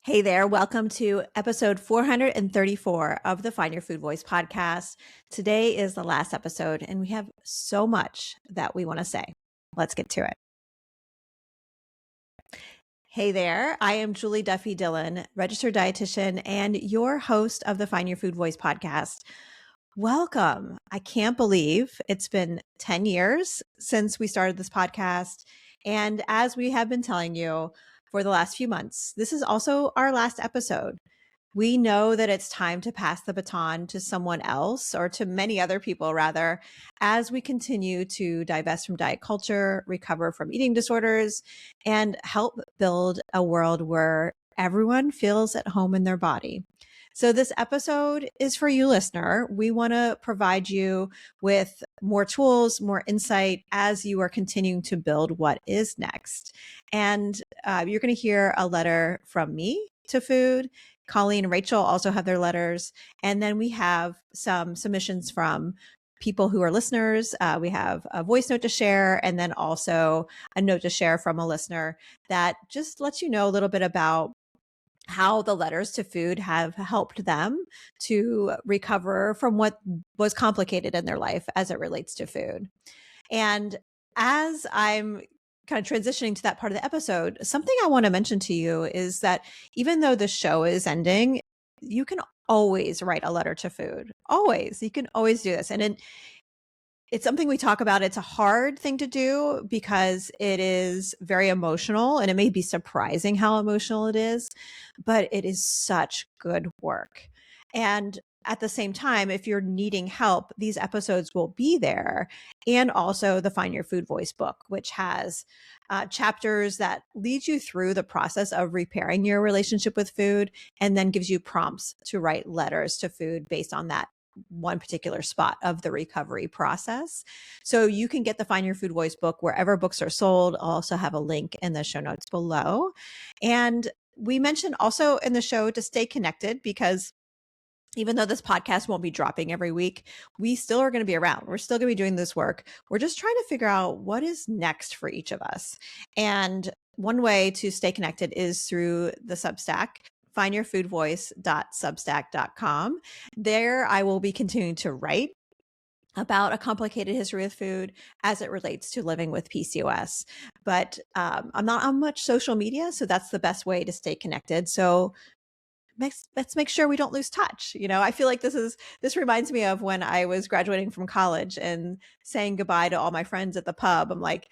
Hey there, welcome to episode 434 of the Find Your Food Voice podcast. Today is the last episode, and we have so much that we want to say. Let's get to it. Hey there, I am Julie Duffy Dillon, registered dietitian and your host of the Find Your Food Voice podcast. Welcome. I can't believe it's been 10 years since we started this podcast. And as we have been telling you for the last few months, this is also our last episode. We know that it's time to pass the baton to someone else, or to many other people rather, as we continue to divest from diet culture, recover from eating disorders, and help build a world where everyone feels at home in their body. So this episode is for you, listener. We want to provide you with more tools, more insight as you are continuing to build what is next. And you're going to hear a letter from me to food. Coleen and Rachel also have their letters. And then we have some submissions from people who are listeners. We have a voice note to share, and then also a note to share from a listener that just lets you know a little bit about how the letters to food have helped them to recover from what was complicated in their life as it relates to food. And as I'm kind of transitioning to that part of the episode, something I want to mention to you is that even though the show is ending, you can always write a letter to food. Always. You can always do this. And it's something we talk about. It's a hard thing to do because it is very emotional, and it may be surprising how emotional it is, but it is such good work. And at the same time, if you're needing help, these episodes will be there. And also the Find Your Food Voice book, which has chapters that lead you through the process of repairing your relationship with food, and then gives you prompts to write letters to food based on that one particular spot of the recovery process. So you can get the Find Your Food Voice book wherever books are sold. I'll also have a link in the show notes below. And we mentioned also in the show to stay connected, because even though this podcast won't be dropping every week, we still are going to be around. We're still going to be doing this work. We're just trying to figure out what is next for each of us. And one way to stay connected is through the Substack, findyourfoodvoice.substack.com. There, I will be continuing to write about a complicated history with food as it relates to living with PCOS. But I'm not on much social media, so that's the best way to stay connected. So let's make sure we don't lose touch. I feel like this reminds me of when I was graduating from college and saying goodbye to all my friends at the pub. I'm like,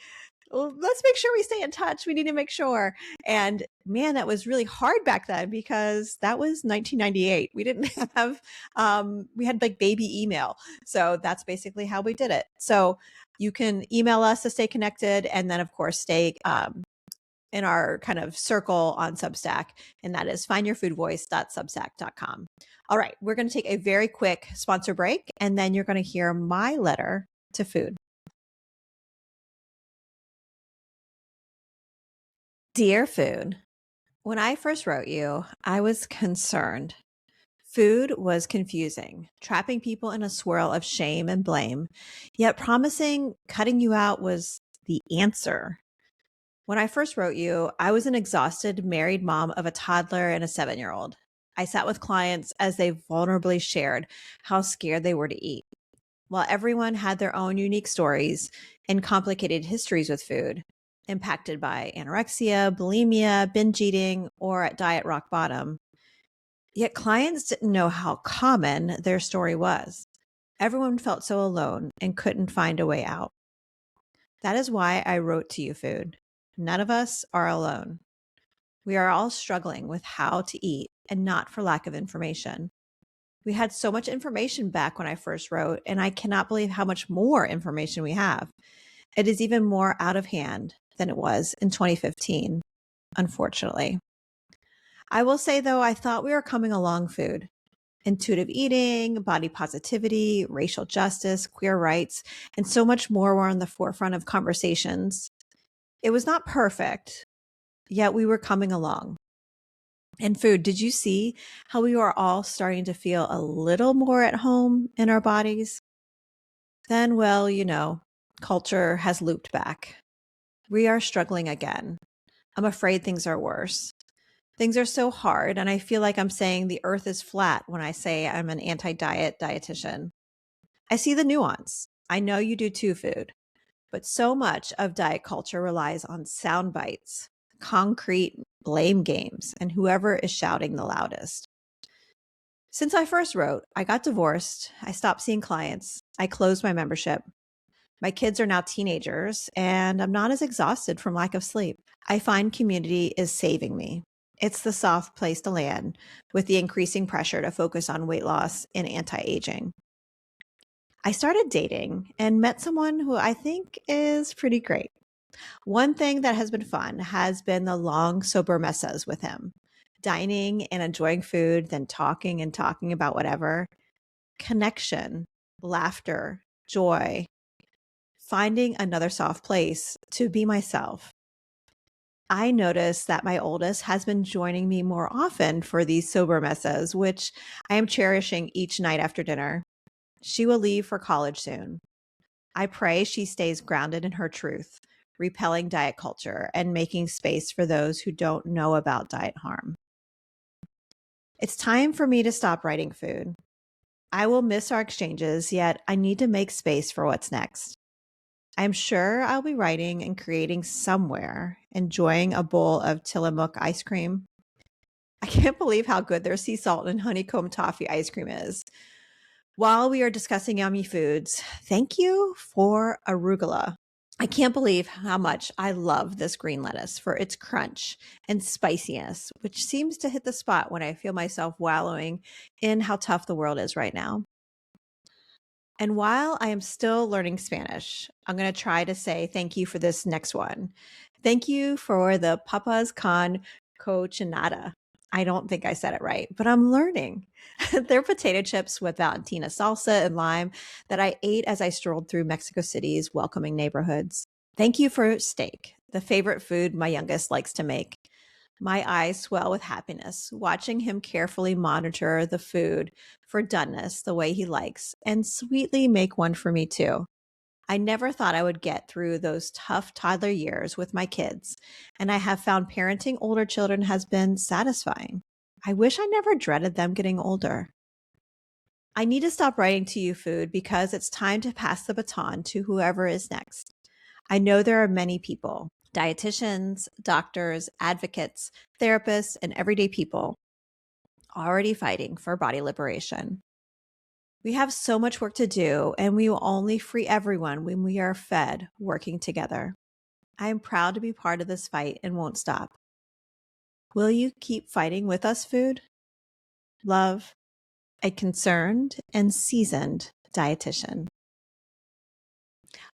well, let's make sure we stay in touch. We need to make sure. And man, that was really hard back then, because that was 1998. We didn't have, we had like baby email. So that's basically how we did it. So you can email us to stay connected. And then of course, stay in our kind of circle on Substack. And that is findyourfoodvoice.substack.com. All right. We're going to take a very quick sponsor break, and then you're going to hear my letter to food. Dear Food, when I first wrote you, I was concerned. Food was confusing, trapping people in a swirl of shame and blame, yet promising cutting you out was the answer. When I first wrote you, I was an exhausted married mom of a toddler and a 7-year-old. I sat with clients as they vulnerably shared how scared they were to eat. While everyone had their own unique stories and complicated histories with food, impacted by anorexia, bulimia, binge eating, or at diet rock bottom. Yet clients didn't know how common their story was. Everyone felt so alone and couldn't find a way out. That is why I wrote to you, Food. None of us are alone. We are all struggling with how to eat, and not for lack of information. We had so much information back when I first wrote, and I cannot believe how much more information we have. It is even more out of hand than it was in 2015, unfortunately. I will say, though, I thought we were coming along, Food. Intuitive eating, body positivity, racial justice, queer rights, and so much more were on the forefront of conversations. It was not perfect, yet we were coming along. And Food, did you see how we were all starting to feel a little more at home in our bodies? Then, well, culture has looped back. We are struggling again. I'm afraid things are worse. Things are so hard, and I feel like I'm saying the earth is flat when I say I'm an anti-diet dietitian. I see the nuance. I know you do too, food. But so much of diet culture relies on sound bites, concrete blame games, and whoever is shouting the loudest. Since I first wrote, I got divorced, I stopped seeing clients, I closed my membership. My kids are now teenagers, and I'm not as exhausted from lack of sleep. I find community is saving me. It's the soft place to land with the increasing pressure to focus on weight loss and anti aging. I started dating and met someone who I think is pretty great. One thing that has been fun has been the long, sober messes with him. Dining and enjoying food, then talking and talking about whatever. Connection, laughter, joy, finding another soft place to be myself. I noticed that my oldest has been joining me more often for these sober messes, which I am cherishing each night after dinner. She will leave for college soon. I pray she stays grounded in her truth, repelling diet culture and making space for those who don't know about diet harm. It's time for me to stop writing food. I will miss our exchanges, yet I need to make space for what's next. I'm sure I'll be writing and creating somewhere, enjoying a bowl of Tillamook ice cream. I can't believe how good their sea salt and honeycomb toffee ice cream is. While we are discussing yummy foods, thank you for arugula. I can't believe how much I love this green lettuce for its crunch and spiciness, which seems to hit the spot when I feel myself wallowing in how tough the world is right now. And while I am still learning Spanish, I'm going to try to say thank you for this next one. Thank you for the papas con cochinada. I don't think I said it right, but I'm learning. They're potato chips with Valentina salsa and lime that I ate as I strolled through Mexico City's welcoming neighborhoods. Thank you for steak, the favorite food my youngest likes to make. My eyes swell with happiness, watching him carefully monitor the food for doneness the way he likes and sweetly make one for me too. I never thought I would get through those tough toddler years with my kids, and I have found parenting older children has been satisfying. I wish I never dreaded them getting older. I need to stop writing to you, food, because it's time to pass the baton to whoever is next. I know there are many people, dietitians, doctors, advocates, therapists, and everyday people already fighting for body liberation. We have so much work to do, and we will only free everyone when we are fed working together. I am proud to be part of this fight and won't stop. Will you keep fighting with us, food? Love, a concerned and seasoned dietitian.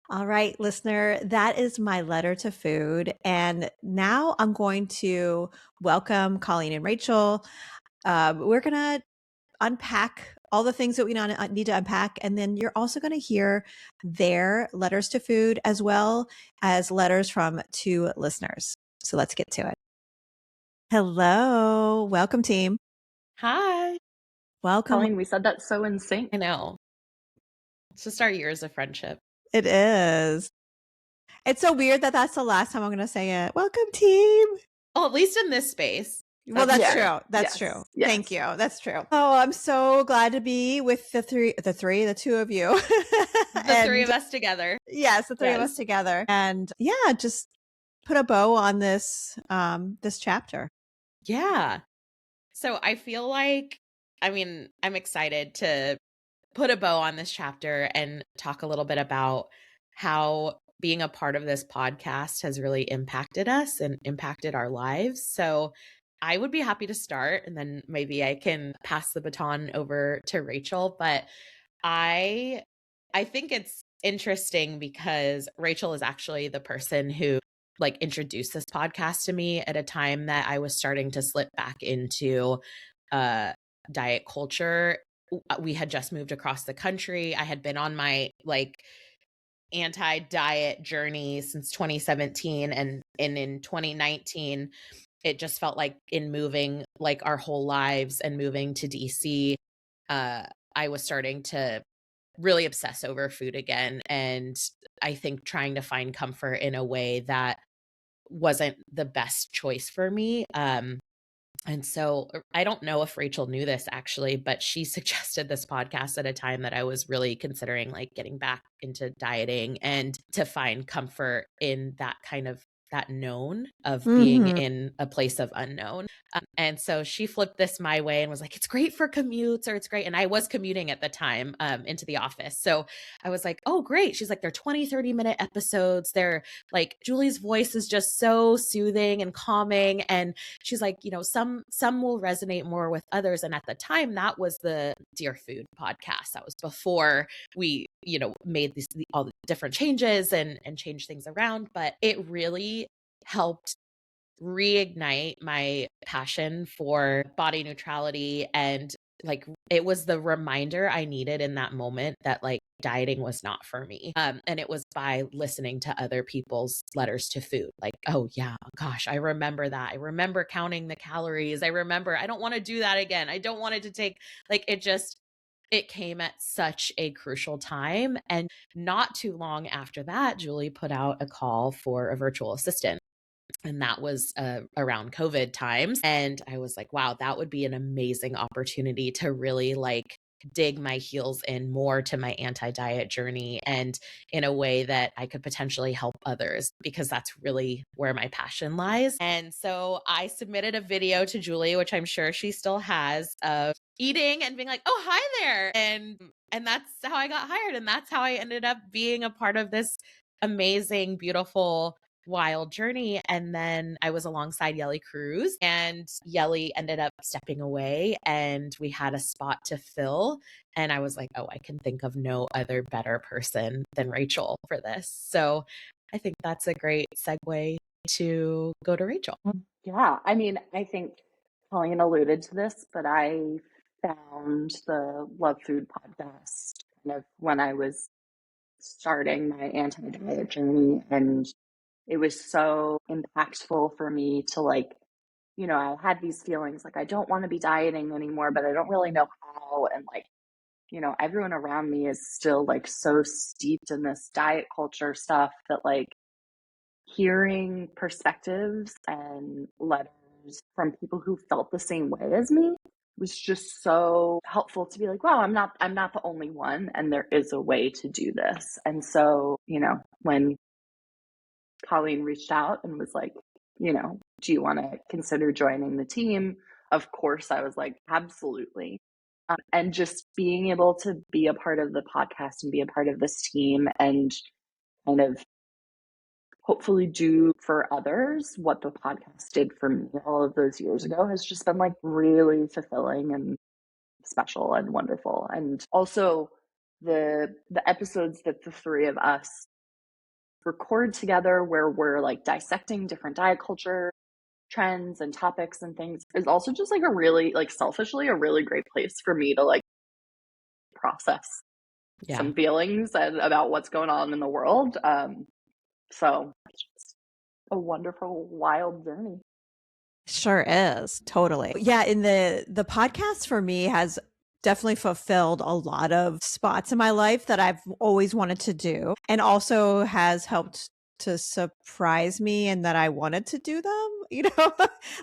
All right, listener, that is my letter to food. And now I'm going to welcome Coleen and Rachel. We're going to unpack all the things that we need to unpack. And then you're also going to hear their letters to food as well as letters from two listeners. So let's get to it. Hello. Welcome, team. Hi. Welcome. Coleen, we said that so in sync. I know. It's just our years of friendship. It is. It's so weird that that's the last time I'm going to say it. Welcome, team. Well, at least in this space. Well, that's Yeah. true. That's Yes. true. Yes. Thank you. That's true. Oh, I'm so glad to be with the two of you. The three of us together. Yes, the three of us Yes. together. And yeah, just put a bow on this this chapter. Yeah. So I feel like, I'm excited to put a bow on this chapter and talk a little bit about how being a part of this podcast has really impacted us and impacted our lives. So I would be happy to start, and then maybe I can pass the baton over to Rachel. But I think it's interesting because Rachel is actually the person who introduced this podcast to me at a time that I was starting to slip back into diet culture. We had just moved across the country. I had been on my anti-diet journey since 2017, and in 2019 it just felt like in moving our whole lives and moving to DC, I was starting to really obsess over food again, and I think trying to find comfort in a way that wasn't the best choice for me. And so I don't know if Rachel knew this actually, but she suggested this podcast at a time that I was really considering like getting back into dieting and to find comfort in that kind of that known of being in a place of unknown. And so she flipped this my way and was like, it's great for commutes, or it's great. And I was commuting at the time into the office. So I was like, oh, great. She's like, they're 20, 30-minute episodes. They're like, Julie's voice is just so soothing and calming. And she's like, some will resonate more with others. And at the time, that was the Dear Food podcast. That was before we, made all the different changes and changed things around. But it really helped reignite my passion for body neutrality. And like, it was the reminder I needed in that moment that like dieting was not for me. And it was by listening to other people's letters to food. Like, oh yeah, gosh, I remember that. I remember counting the calories. I don't want to do that again. I don't want it to take like, it came at such a crucial time. And not too long after that, Julie put out a call for a virtual assistant. And that was around COVID times. And I was like, wow, that would be an amazing opportunity to really like dig my heels in more to my anti-diet journey and in a way that I could potentially help others, because that's really where my passion lies. And so I submitted a video to Julie, which I'm sure she still has, of eating and being like, oh, hi there. And that's how I got hired. And that's how I ended up being a part of this amazing, beautiful, wild journey. And then I was alongside Yelly Cruz, and Yelly ended up stepping away and we had a spot to fill. And I was like, oh, I can think of no other better person than Rachel for this. So I think that's a great segue to go to Rachel. Yeah. I mean, I think Coleen alluded to this, but I found the Love Food podcast kind of when I was starting my anti-diet journey, and it was so impactful for me to like, I had these feelings like I don't want to be dieting anymore, but I don't really know how. And like, everyone around me is still like so steeped in this diet culture stuff that like hearing perspectives and letters from people who felt the same way as me was just so helpful to be like, wow, I'm not the only one, and there is a way to do this. And so, when Coleen reached out and was like, do you want to consider joining the team? Of course, I was like, absolutely. And just being able to be a part of the podcast and be a part of this team and kind of hopefully do for others what the podcast did for me all of those years ago has just been like really fulfilling and special and wonderful. And also the episodes that the three of us record together where we're like dissecting different diet culture trends and topics and things is also just like a really, like, selfishly a really great place for me to like process some feelings and about what's going on in the world. So it's just a wonderful, wild journey. Sure is. Totally. Yeah. In the podcast for me has definitely fulfilled a lot of spots in my life that I've always wanted to do, and also has helped to surprise me and that I wanted to do them,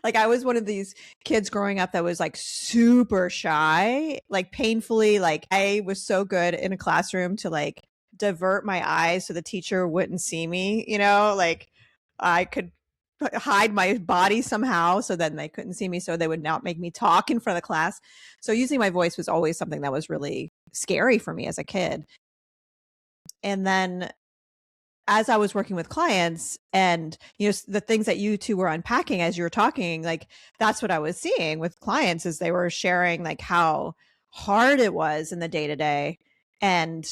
like I was one of these kids growing up that was like super shy, like painfully, like I was so good in a classroom to like divert my eyes so the teacher wouldn't see me, like I could hide my body somehow so then they couldn't see me, so they would not make me talk in front of the class. So using my voice was always something that was really scary for me as a kid. And then as I was working with clients and, the things that you two were unpacking as you were talking, like that's what I was seeing with clients is they were sharing like how hard it was in the day to day. And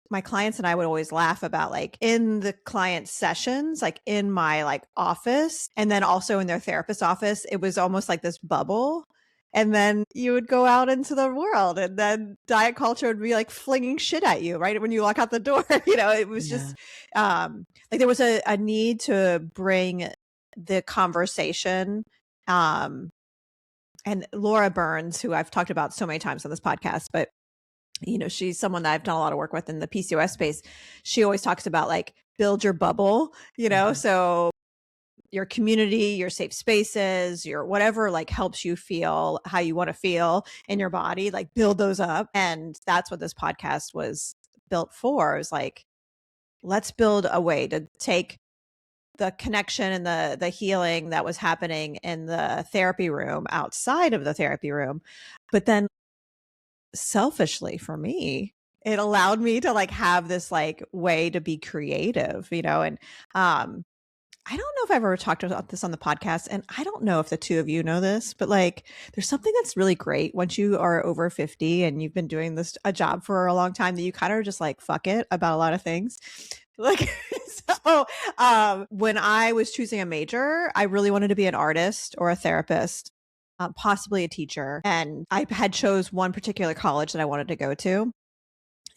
my clients and I would always laugh about like in the client sessions, like in my like office and then also in their therapist office, it was almost like this bubble. And then you would go out into the world and then diet culture would be like flinging shit at you, right? When you walk out the door, it was just like there was a need to bring the conversation. And Laura Burns, who I've talked about so many times on this podcast, but she's someone that I've done a lot of work with in the PCOS space. She always talks about like build your bubble, so your community, your safe spaces, your whatever like helps you feel how you want to feel in your body, like build those up. And that's what this podcast was built for. It was like, let's build a way to take the connection and the healing that was happening in the therapy room outside of the therapy room. But then selfishly for me, it allowed me to like have this like way to be creative, you know, and I don't know if I've ever talked about this on the podcast, and I don't know if the two of you know this, but like there's something that's really great once you are over 50 and you've been doing this a job for a long time that you kind of just like fuck it about a lot of things. Like so when I was choosing a major, I really wanted to be an artist or a therapist, possibly a teacher. And I had chose one particular college that I wanted to go to.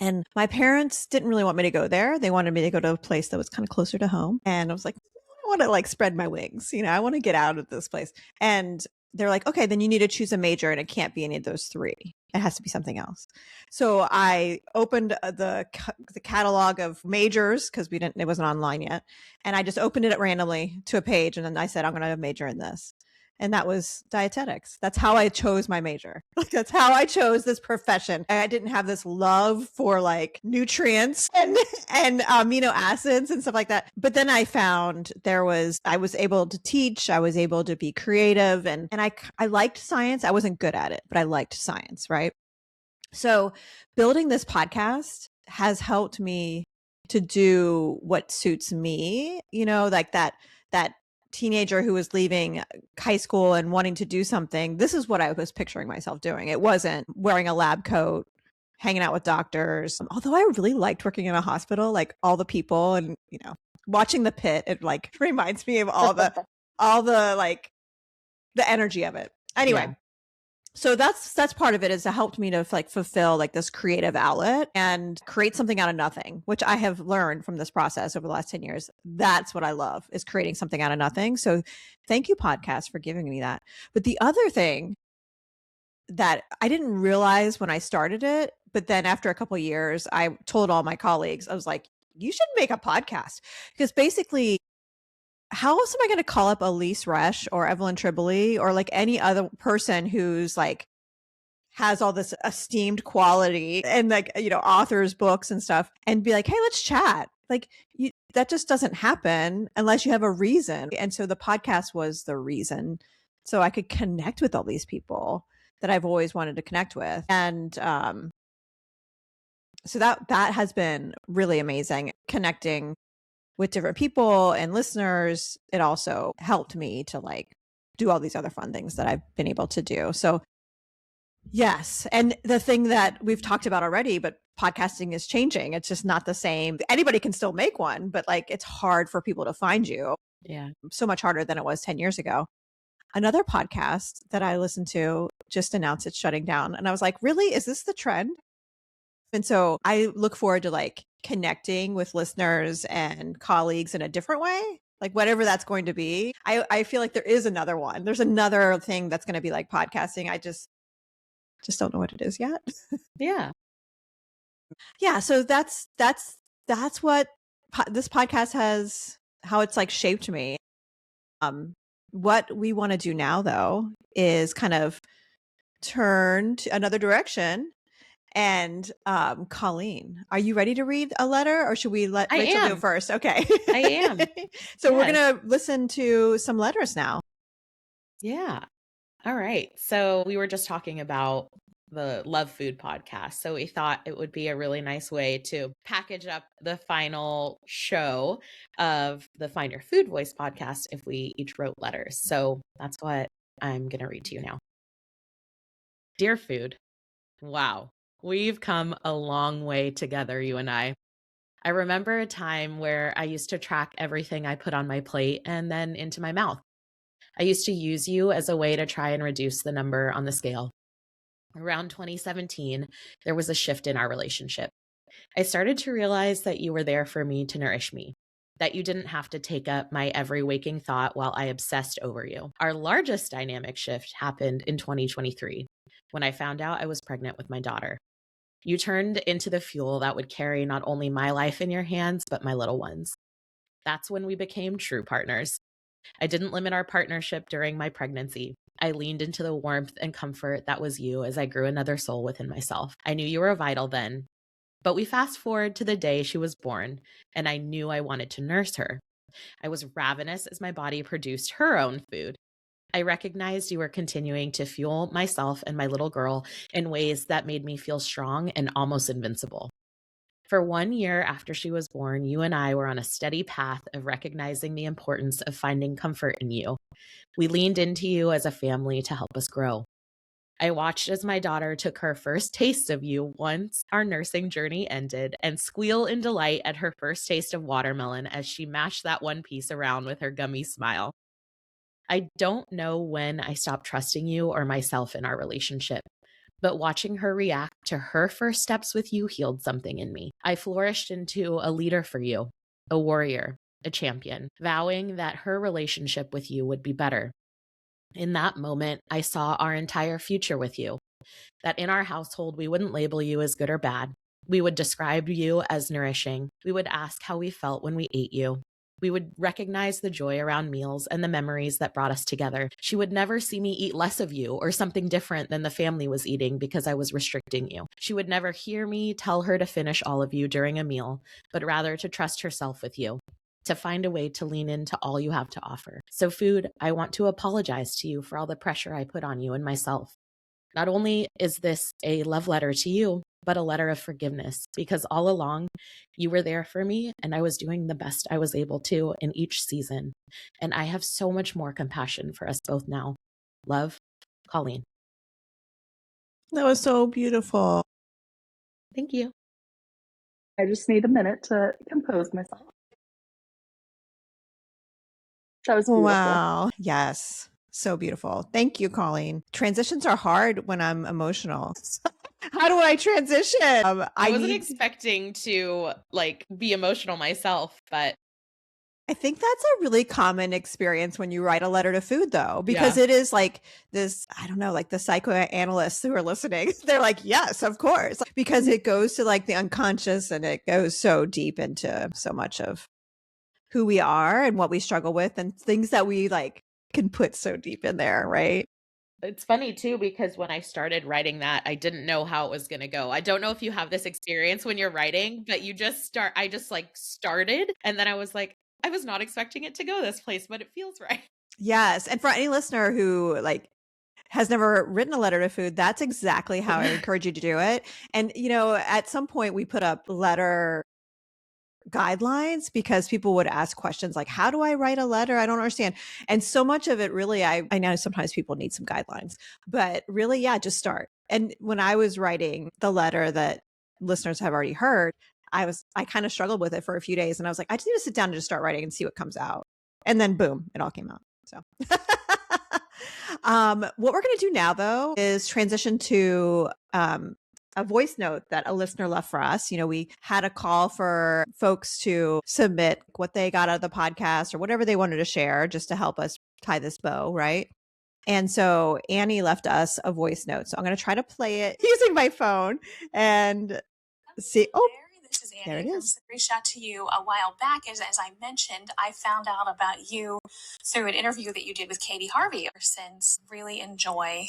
And my parents didn't really want me to go there. They wanted me to go to a place that was kind of closer to home. And I was like, I want to like spread my wings. You know, I want to get out of this place. And they're like, okay, then you need to choose a major and it can't be any of those three. It has to be something else. So I opened the catalog of majors because it wasn't online yet. And I just opened it randomly to a page. And then I said, I'm going to major in this. And that was dietetics. That's how I chose my major. Like that's how I chose this profession. I didn't have this love for like nutrients and amino acids and stuff like that. But then I found I was able to teach, I was able to be creative, and I liked science. I wasn't good at it, but I liked science, right? So building this podcast has helped me to do what suits me, you know, like that teenager who was leaving high school and wanting to do something. This is what I was picturing myself doing. It wasn't wearing a lab coat, hanging out with doctors. Although I really liked working in a hospital, like all the people and, you know, watching the pit, it like reminds me of all the like the energy of it. Anyway. Yeah. So that's part of it, is it helped me to like fulfill like this creative outlet and create something out of nothing, which I have learned from this process over the last 10 years. That's what I love, is creating something out of nothing. So thank you, podcast, for giving me that. But the other thing that I didn't realize when I started it, but then after a couple of years, I told all my colleagues, I was like, you should make a podcast, because basically, how else am I going to call up Elise Resch or Evelyn Tribole or like any other person who's like has all this esteemed quality and like, you know, authors books and stuff, and be like, hey, let's chat. Like that just doesn't happen unless you have a reason. And so the podcast was the reason, so I could connect with all these people that I've always wanted to connect with. And so that has been really amazing, connecting with different people and listeners. It also helped me to like do all these other fun things that I've been able to do. So yes. And the thing that we've talked about already, but podcasting is changing. It's just not the same. Anybody can still make one, but like it's hard for people to find you. Yeah. So much harder than it was 10 years ago. Another podcast that I listened to just announced it's shutting down. And I was like, really? Is this the trend? And so I look forward to like connecting with listeners and colleagues in a different way, like whatever that's going to be. I feel like there is another one. There's another thing that's going to be like podcasting. I just don't know what it is yet. Yeah. Yeah. So that's what this podcast has, how it's like shaped me. What we want to do now though is kind of turn to another direction. And Coleen, are you ready to read a letter, or should we let Rachel do it first? Okay. I am. So yes. We're going to listen to some letters now. Yeah. All right. So we were just talking about the Love Food podcast. So we thought it would be a really nice way to package up the final show of the Find Your Food Voice podcast if we each wrote letters. So that's what I'm going to read to you now. Dear Food, wow. We've come a long way together, you and I. I remember a time where I used to track everything I put on my plate and then into my mouth. I used to use you as a way to try and reduce the number on the scale. Around 2017, there was a shift in our relationship. I started to realize that you were there for me to nourish me, that you didn't have to take up my every waking thought while I obsessed over you. Our largest dynamic shift happened in 2023, when I found out I was pregnant with my daughter. You turned into the fuel that would carry not only my life in your hands, but my little one's. That's when we became true partners. I didn't limit our partnership during my pregnancy. I leaned into the warmth and comfort that was you as I grew another soul within myself. I knew you were vital then, but we fast forward to the day she was born, and I knew I wanted to nurse her. I was ravenous as my body produced her own food. I recognized you were continuing to fuel myself and my little girl in ways that made me feel strong and almost invincible. For 1 year after she was born, you and I were on a steady path of recognizing the importance of finding comfort in you. We leaned into you as a family to help us grow. I watched as my daughter took her first taste of you once our nursing journey ended and squeal in delight at her first taste of watermelon as she mashed that one piece around with her gummy smile. I don't know when I stopped trusting you or myself in our relationship, but watching her react to her first steps with you healed something in me. I flourished into a leader for you, a warrior, a champion, vowing that her relationship with you would be better. In that moment, I saw our entire future with you, that in our household, we wouldn't label you as good or bad. We would describe you as nourishing. We would ask how we felt when we ate you. We would recognize the joy around meals and the memories that brought us together. She would never see me eat less of you or something different than the family was eating because I was restricting you. She would never hear me tell her to finish all of you during a meal, but rather to trust herself with you, to find a way to lean into all you have to offer. So, food, I want to apologize to you for all the pressure I put on you and myself. Not only is this a love letter to you, but a letter of forgiveness, because all along you were there for me and I was doing the best I was able to in each season. And I have so much more compassion for us both now. Love, Coleen. That was so beautiful. Thank you. I just need a minute to compose myself. That was beautiful. Wow. Yes. So beautiful. Thank you, Colleen. Transitions are hard when I'm emotional. How do I transition? I wasn't expecting to be emotional myself, but I think that's a really common experience when you write a letter to food, though, because it is like this, I don't know, like the psychoanalysts who are listening, they're like, yes, of course, because it goes to like the unconscious and it goes so deep into so much of who we are and what we struggle with and things that we like can put so deep in there, right? It's funny too, because when I started writing that, I didn't know how it was going to go. I don't know if you have this experience when you're writing, but I just started. And then I was like, I was not expecting it to go this place, but it feels right. Yes. And for any listener who like has never written a letter to food, that's exactly how I encourage you to do it. And, you know, at some point we put up letter guidelines because people would ask questions like, how do I write a letter? I don't understand. And so much of it really, I know sometimes people need some guidelines, but really, yeah, just start. And when I was writing the letter that listeners have already heard, I kind of struggled with it for a few days and I was like, I just need to sit down and just start writing and see what comes out. And then boom, it all came out. So what we're going to do now though is transition to a voice note that a listener left for us. You know, we had a call for folks to submit what they got out of the podcast or whatever they wanted to share just to help us tie this bow, right? And so Annie left us a voice note. So I'm going to try to play it using my phone and see. Oh, this is there Annie. it is. Reached out to you a while back. As I mentioned, I found out about you through an interview that you did with Katie Harvey. Since really enjoy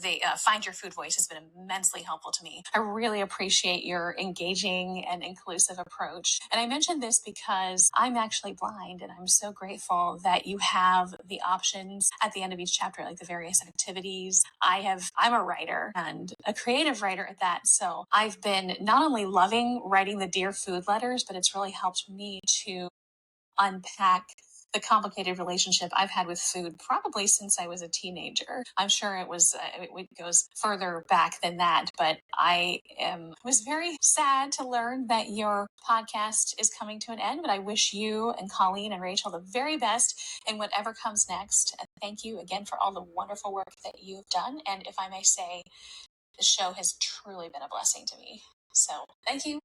the Find Your Food Voice has been immensely helpful to me. I really appreciate your engaging and inclusive approach. And I mentioned this because I'm actually blind and I'm so grateful that you have the options at the end of each chapter, like the various activities. I'm a writer and a creative writer at that. So I've been not only loving writing the Dear Food letters, but it's really helped me to unpack the complicated relationship I've had with food probably since I was a teenager. I'm sure it goes further back than that, but was very sad to learn that your podcast is coming to an end, but I wish you and Coleen and Rachel the very best in whatever comes next. And thank you again for all the wonderful work that you've done. And if I may say, the show has truly been a blessing to me. So thank you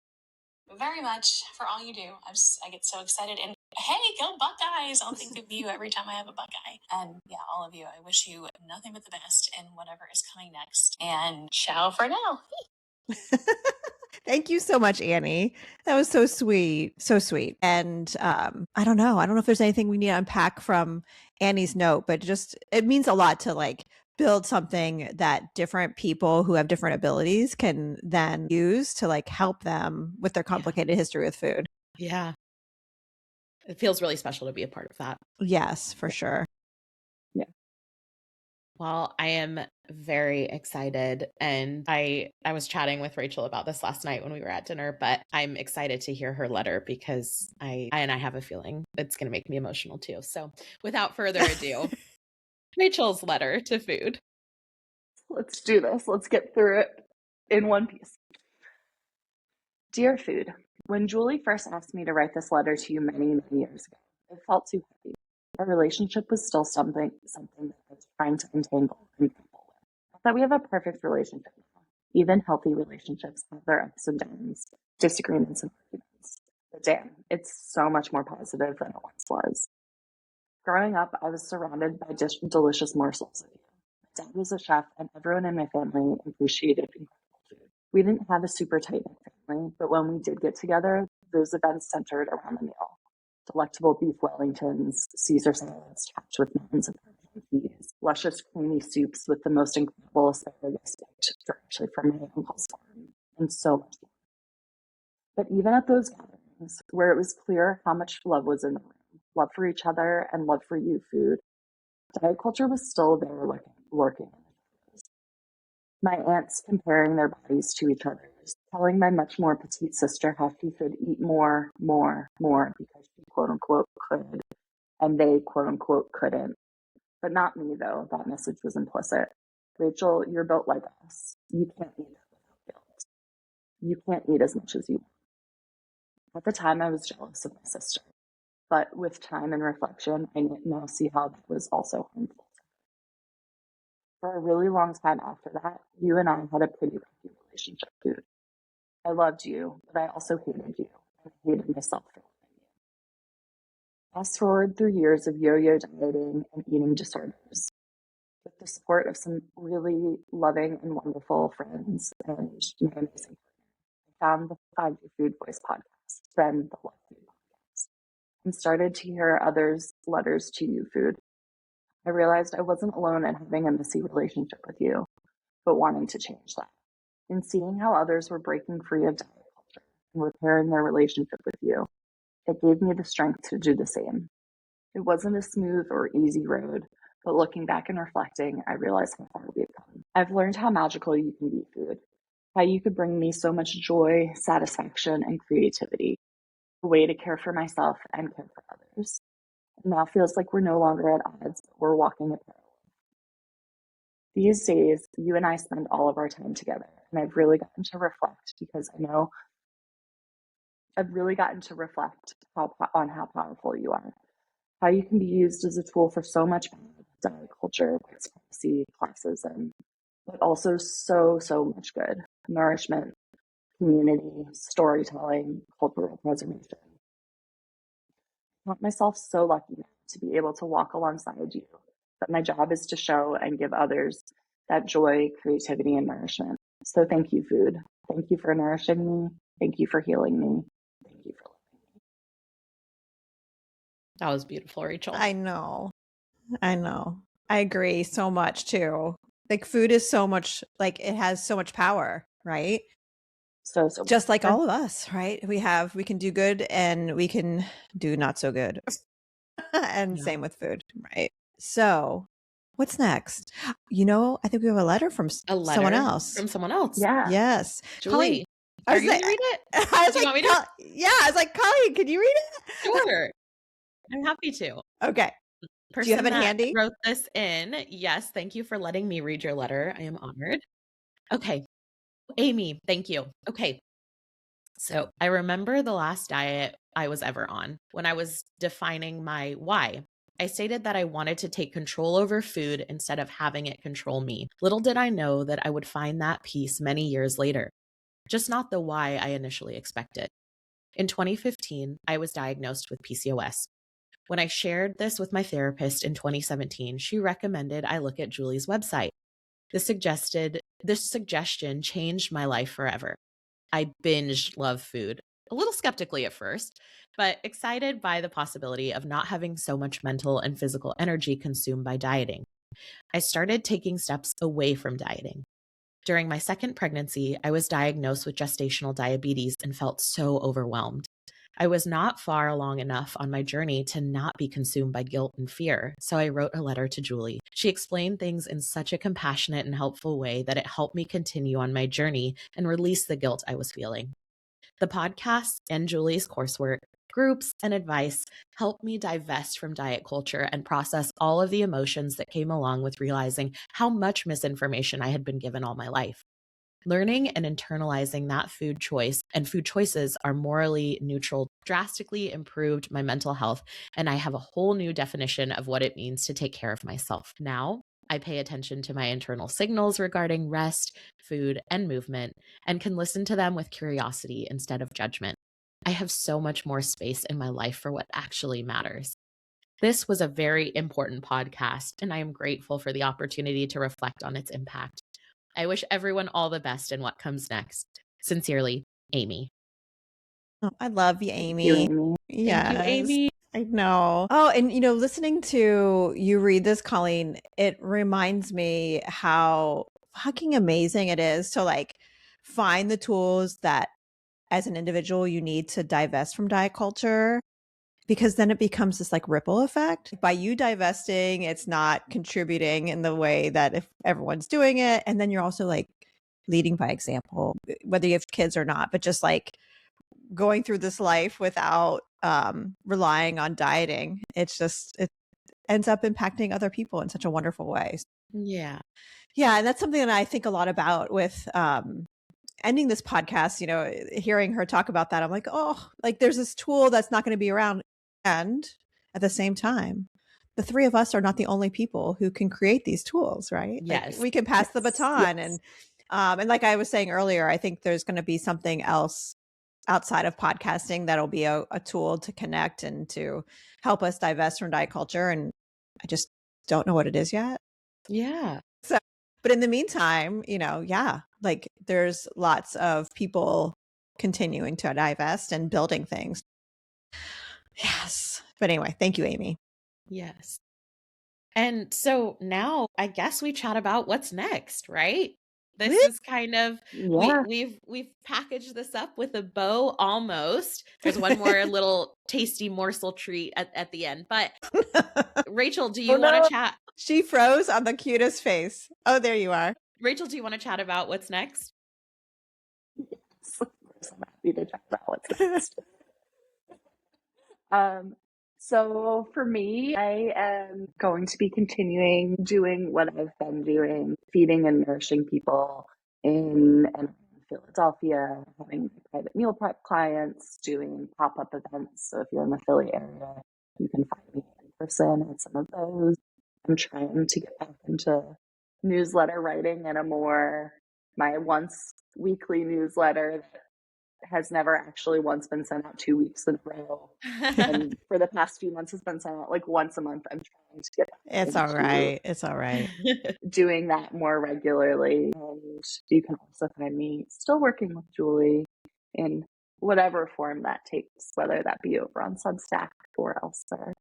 very much for all you do. I get so excited. And hey, go Buckeyes! I'll think of you every time I have a Buckeye. And yeah, all of you, I wish you nothing but the best in whatever is coming next. And ciao for now. Thank you so much, Annie. That was so sweet. So sweet. And I don't know. I don't know if there's anything we need to unpack from Annie's note, but just it means a lot to like build something that different people who have different abilities can then use to like help them with their complicated history with food. Yeah. It feels really special to be a part of that. Yes, for sure. Yeah. Well, I am very excited. And I was chatting with Rachel about this last night when we were at dinner, but I'm excited to hear her letter because I have a feeling it's going to make me emotional too. So without further ado, Rachel's letter to food. Let's do this. Let's get through it in one piece. Dear Food, when Julie first asked me to write this letter to you many, many years ago, it felt too heavy. Our relationship was still something that I was trying to untangle and couple with. Not that we have a perfect relationship now. Even healthy relationships have their ups and downs, disagreements and arguments. But damn, it's so much more positive than it once was. Growing up, I was surrounded by delicious morsels of you. My dad was a chef, and everyone in my family appreciated incredible food. We didn't have a super tight-knit family, but when we did get together, those events centered around the meal. Delectable beef Wellingtons, Caesar salads topped with mountains of Parmesan cheese, luscious creamy soups with the most incredible asparagus picked directly from my uncle's farm, and so much more. But even at those gatherings, where it was clear how much love was in the room, love for each other and love for you, Food, diet culture was still there lurking in the shadows. My aunts comparing their bodies to each other's, telling my much more petite sister how she should eat more, because she quote unquote could, and they quote unquote couldn't. But not me, though. That message was implicit. Rachel, you're built like us. You can't eat without guilt. You can't eat as much as you want. At the time, I was jealous of my sister. But with time and reflection, I now see how that was also harmful. For a really long time after that, you and I had a pretty rocky relationship, Food. I loved you, but I also hated you, and I hated myself for loving you. Fast forward through years of yo-yo dieting and eating disorders. With the support of some really loving and wonderful friends and my amazing partner, I found the Find Your Food Voice podcast, then the Love Food podcast, and started to hear others' letters to you, Food. I realized I wasn't alone in having a messy relationship with you, but wanting to change that. In seeing how others were breaking free of diet culture and repairing their relationship with you, it gave me the strength to do the same. It wasn't a smooth or easy road, but looking back and reflecting, I realized how far we've come. I've learned how magical you can be, Food, how you could bring me so much joy, satisfaction, and creativity, a way to care for myself and care for others. It now feels like we're no longer at odds, but we're walking a parallel. These days, you and I spend all of our time together, and I've really gotten to reflect because I know I've really gotten to reflect on how powerful you are, how you can be used as a tool for so much bad, diet culture, white supremacy, classism, but also so much good, nourishment, community, storytelling, cultural preservation. I count myself so lucky to be able to walk alongside you, but my job is to show and give others that joy, creativity, and nourishment. So thank you, Food. Thank you for nourishing me. Thank you for healing me. Thank you for loving me. That was beautiful, Rachel. I know. I agree so much too. Like food is so much, like it has so much power, right? So just like all of us, right? We can do good and we can do not so good. And same with food, right? So what's next? I think we have a letter from someone else. From someone else. Yeah. Yes. Julie, are you going to read it? Do you want me to? Yeah. I was like, Coleen, can you read it? Sure. I'm happy to. Okay. Do you have it handy? Wrote this in. Yes. Thank you for letting me read your letter. I am honored. Okay. Amy, thank you. Okay. So I remember the last diet I was ever on. When I was defining my why, I stated that I wanted to take control over food instead of having it control me. Little did I know that I would find that peace many years later, just not the why I initially expected. In 2015, I was diagnosed with PCOS. When I shared this with my therapist in 2017, she recommended I look at Julie's website. This suggestion changed my life forever. I binge love food, a little skeptically at first, but excited by the possibility of not having so much mental and physical energy consumed by dieting. I started taking steps away from dieting. During my second pregnancy, I was diagnosed with gestational diabetes and felt so overwhelmed. I was not far along enough on my journey to not be consumed by guilt and fear, so I wrote a letter to Julie. She explained things in such a compassionate and helpful way that it helped me continue on my journey and release the guilt I was feeling. The podcast and Julie's coursework, groups, and advice helped me divest from diet culture and process all of the emotions that came along with realizing how much misinformation I had been given all my life. Learning and internalizing that food choice and food choices are morally neutral drastically improved my mental health, and I have a whole new definition of what it means to take care of myself. Now, I pay attention to my internal signals regarding rest, food, and movement, and can listen to them with curiosity instead of judgment. I have so much more space in my life for what actually matters. This was a very important podcast, and I am grateful for the opportunity to reflect on its impact. I wish everyone all the best in what comes next. Sincerely, Amy. Oh, I love you, Thank you, Amy. Amy. Yes, Thank you, Amy. I know. Oh, and listening to you read this, Coleen, it reminds me how fucking amazing it is to like find the tools that as an individual you need to divest from diet culture, because then it becomes this like ripple effect. By you divesting, it's not contributing in the way that if everyone's doing it. And then you're also like leading by example, whether you have kids or not, but just like going through this life without relying on dieting. It ends up impacting other people in such a wonderful way. Yeah. Yeah. And that's something that I think a lot about with ending this podcast, hearing her talk about that. I'm like, oh, like there's this tool that's not going to be around. And at the same time, the three of us are not the only people who can create these tools, right? Yes. Like we can pass the baton. Yes. And like I was saying earlier, I think there's going to be something else outside of podcasting that'll be a tool to connect and to help us divest from diet culture. And I just don't know what it is yet. Yeah. So, but in the meantime, like there's lots of people continuing to divest and building things. Yes. But anyway, thank you, Amy. Yes. And so now I guess we chat about what's next, right? This is kind of we've packaged this up with a bow almost. There's one more little tasty morsel treat at the end. But Rachel, do you want to chat? She froze on the cutest face. Oh, there you are. Rachel, do you want to chat about what's next? Yes, of course, I'm happy to chat about what's next. So for me, I am going to be continuing doing what I've been doing, feeding and nourishing people in and around Philadelphia, having private meal prep clients, doing pop-up events. So if you're in the Philly area, you can find me in person at some of those. I'm trying to get back into newsletter writing and my once weekly newsletter that has never actually once been sent out 2 weeks in a row. And for the past few months, it's been sent out like once a month. I'm trying to get It's all right. It's all right. Doing that more regularly. And you can also find me still working with Julie in whatever form that takes, whether that be over on Substack or elsewhere.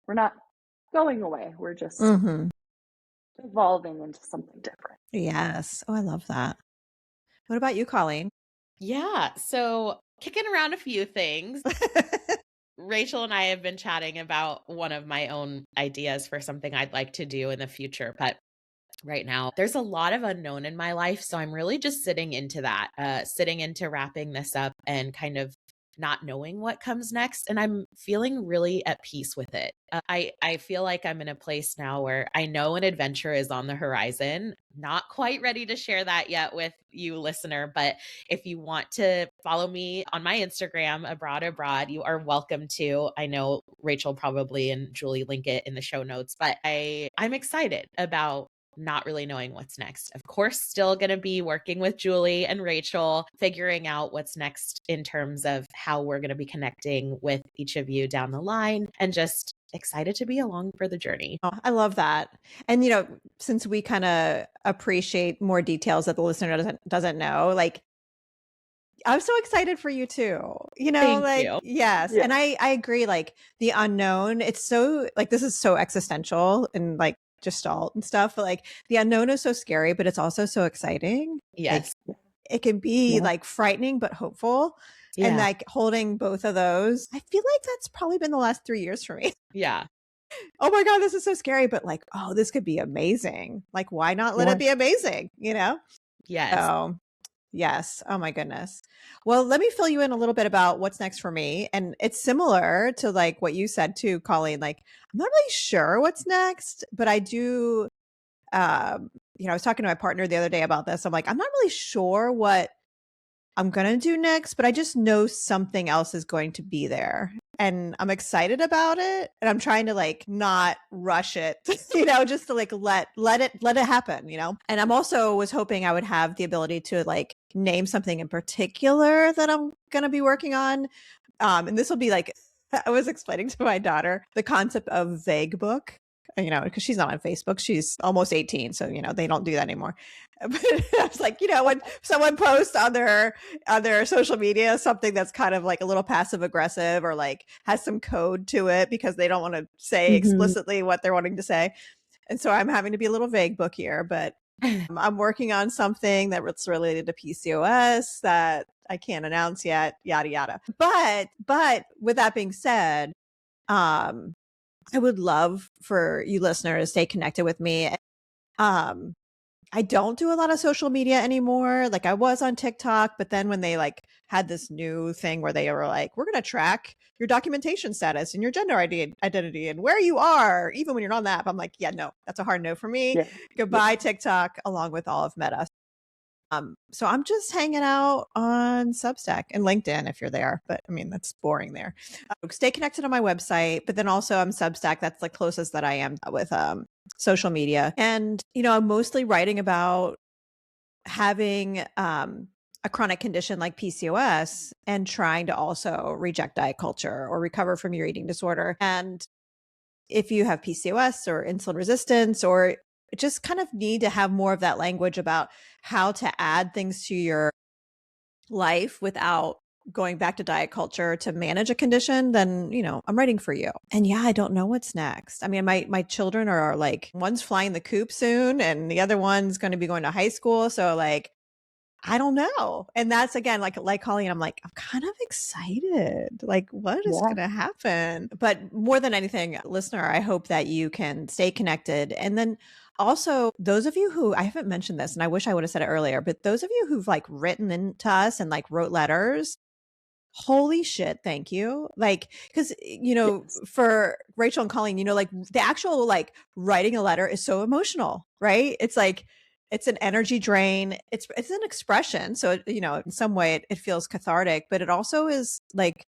We're not going away. We're just evolving into something different. Yes. Oh, I love that. What about you, Coleen? Yeah. So kicking around a few things. Rachel and I have been chatting about one of my own ideas for something I'd like to do in the future. But right now, there's a lot of unknown in my life. So I'm really just sitting into wrapping this up and kind of not knowing what comes next. And I'm feeling really at peace with it. I feel like I'm in a place now where I know an adventure is on the horizon. Not quite ready to share that yet with you, listener. But if you want to follow me on my Instagram, abroad, you are welcome to. I know Rachel probably and Julie link it in the show notes, but I'm excited about not really knowing what's next. Of course, still going to be working with Julie and Rachel, figuring out what's next in terms of how we're going to be connecting with each of you down the line, and just excited to be along for the journey. Oh, I love that. And, since we kind of appreciate more details that the listener doesn't know, like I'm so excited for you too. Thank Like, you. yes. Yeah. And I agree. Like the unknown, it's so like, this is so existential and like gestalt and stuff. But like the unknown is so scary, but it's also so exciting. Like Yes. it can be Yeah. like frightening, but hopeful. And Yeah. like holding both of those, I feel like that's probably been the last 3 years for me. Yeah. Oh my God, this is so scary. But like, oh, this could be amazing. Like, why not let Yeah. it be amazing? Yes. So yes. Oh my goodness. Well, let me fill you in a little bit about what's next for me. And it's similar to like what you said too, Colleen. Like, I'm not really sure what's next, but I do. I was talking to my partner the other day about this. I'm like, I'm not really sure what I'm going to do next, but I just know something else is going to be there. And I'm excited about it. And I'm trying to like not rush it, just to like let it happen, And I'm also was hoping I would have the ability to like name something in particular that I'm going to be working on. And this will be like, I was explaining to my daughter the concept of vague book, because she's not on Facebook. She's almost 18. So, they don't do that anymore. But I was like, when someone posts on their social media something that's kind of like a little passive aggressive or like has some code to it because they don't want to say explicitly what they're wanting to say. And so I'm having to be a little vague book here, but I'm working on something that's related to PCOS that I can't announce yet, yada, yada. But with that being said, I would love for you listeners to stay connected with me. I don't do a lot of social media anymore. Like I was on TikTok, but then when they like had this new thing where they were like, we're going to track your documentation status and your gender identity and where you are, even when you're not on the app. I'm like, yeah, no, that's a hard no for me. Yeah. Goodbye, TikTok, along with all of Meta. So I'm just hanging out on Substack and LinkedIn if you're there, but I mean, that's boring there. Stay connected on my website, but then also I'm Substack. That's the closest that I am with social media. And, I'm mostly writing about having a chronic condition like PCOS and trying to also reject diet culture or recover from your eating disorder. And if you have PCOS or insulin resistance or just kind of need to have more of that language about how to add things to your life without going back to diet culture to manage a condition, then, I'm writing for you. And yeah, I don't know what's next. I mean, my children are like, one's flying the coop soon and the other one's going to be going to high school. So like, I don't know. And that's again, like Coleen, I'm like, I'm kind of excited. Like what is going to happen? But more than anything, listener, I hope that you can stay connected. And then also those of you who, I haven't mentioned this and I wish I would have said it earlier, but those of you who've like written into us and like wrote letters, holy shit, thank you. Like, because, for Rachel and Colleen, like the actual like writing a letter is so emotional, right? It's like, it's an energy drain. It's an expression. So, in some way it feels cathartic, but it also is like,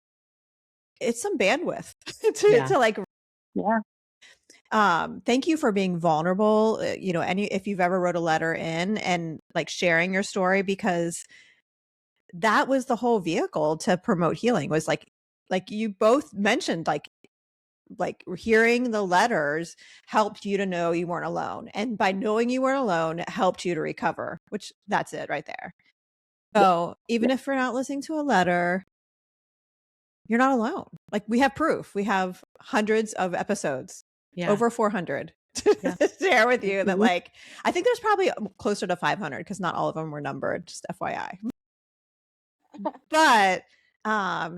it's some bandwidth to like, thank you for being vulnerable. If you've ever wrote a letter in and like sharing your story, because that was the whole vehicle to promote healing was like you both mentioned, like hearing the letters helped you to know you weren't alone. And by knowing you weren't alone, it helped you to recover, which that's it right there. So even if you're not listening to a letter, you're not alone. Like we have proof. We have hundreds of episodes, over 400 to share with you that like, I think there's probably closer to 500 because not all of them were numbered, just FYI. But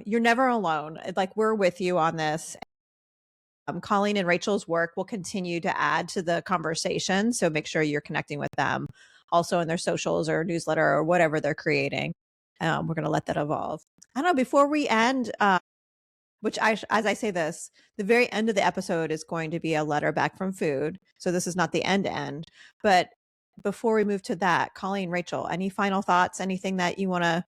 you're never alone. Like we're with you on this. Coleen and Rachel's work will continue to add to the conversation. So make sure you're connecting with them also in their socials or newsletter or whatever they're creating. We're going to let that evolve. I don't know, before we end, which as I say this, the very end of the episode is going to be a letter back from food. So this is not the end. But before we move to that, Coleen, Rachel, any final thoughts, anything that you want to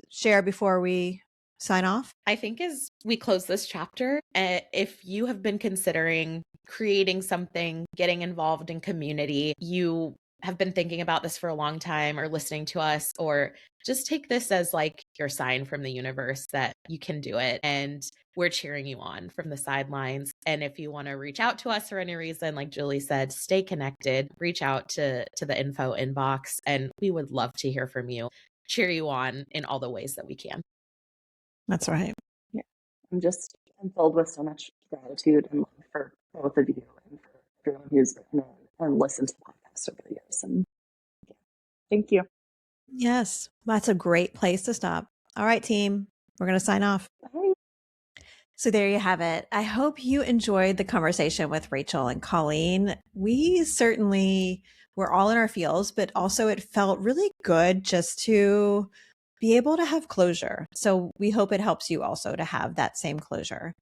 share before we sign off? I think as we close this chapter, if you have been considering creating something, getting involved in community, you have been thinking about this for a long time or listening to us, or just take this as like your sign from the universe that you can do it. And we're cheering you on from the sidelines. And if you want to reach out to us for any reason, like Julie said, stay connected, reach out to the info inbox, and we would love to hear from you. cheer you on in all the ways that we can. That's right. Yeah. I'm filled with so much gratitude and love for both of you and for everyone who's written and listened to the podcast over the years. And yeah, thank you. Yes, that's a great place to stop. All right, team, we're going to sign off. Bye. So there you have it. I hope you enjoyed the conversation with Rachel and Coleen. We certainly were all in our feels, but also it felt really good just to be able to have closure. So we hope it helps you also to have that same closure.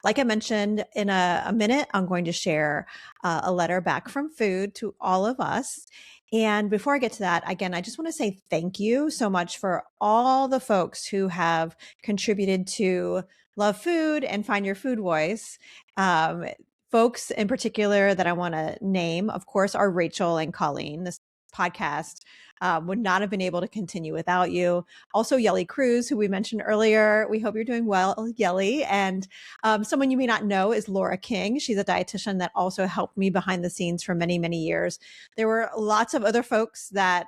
Like I mentioned, in a minute, I'm going to share a letter back from food to all of us. And before I get to that, again, I just want to say thank you so much for all the folks who have contributed to Love Food and Find Your Food Voice. Folks in particular that I want to name, of course, are Rachel and Coleen. This podcast would not have been able to continue without you. Also, Yelly Cruz, who we mentioned earlier. We hope you're doing well, Yelly. And someone you may not know is Laura King. She's a dietitian that also helped me behind the scenes for many, many years. There were lots of other folks that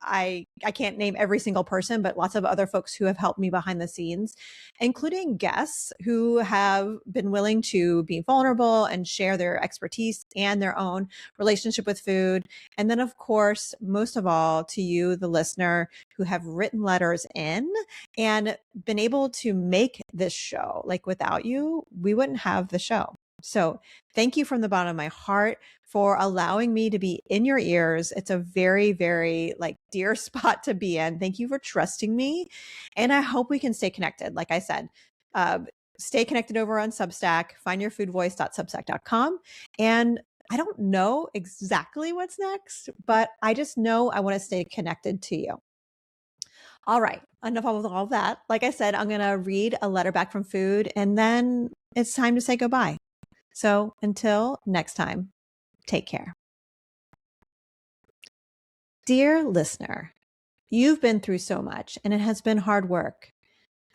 I can't name every single person, but lots of other folks who have helped me behind the scenes, including guests who have been willing to be vulnerable and share their expertise and their own relationship with food. And then, of course, most of all, to you, the listener, who have written letters in and been able to make this show. Like without you, we wouldn't have the show. So thank you from the bottom of my heart for allowing me to be in your ears. It's a very, very dear spot to be in. Thank you for trusting me. And I hope we can stay connected. Like I said, stay connected over on Substack, findyourfoodvoice.substack.com. And I don't know exactly what's next, but I just know I want to stay connected to you. All right. Enough of all that. Like I said, I'm going to read a letter back from food and then it's time to say goodbye. So until next time, take care. Dear listener, you've been through so much and it has been hard work.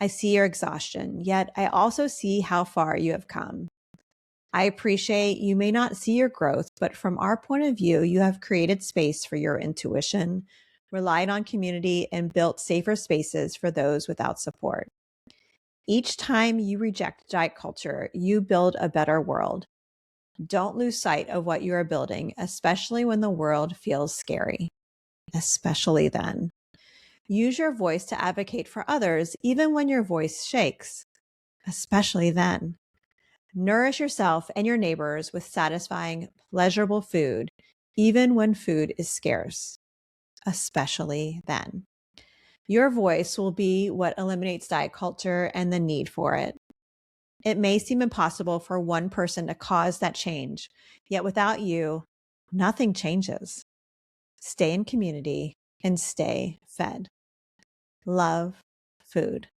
I see your exhaustion, yet I also see how far you have come. I appreciate you may not see your growth, but from our point of view, you have created space for your intuition, relied on community, and built safer spaces for those without support. Each time you reject diet culture, you build a better world. Don't lose sight of what you are building, especially when the world feels scary. Especially then. Use your voice to advocate for others, even when your voice shakes. Especially then. Nourish yourself and your neighbors with satisfying, pleasurable food, even when food is scarce. Especially then. Your voice will be what eliminates diet culture and the need for it. It may seem impossible for one person to cause that change, yet without you, nothing changes. Stay in community and stay fed. Love food.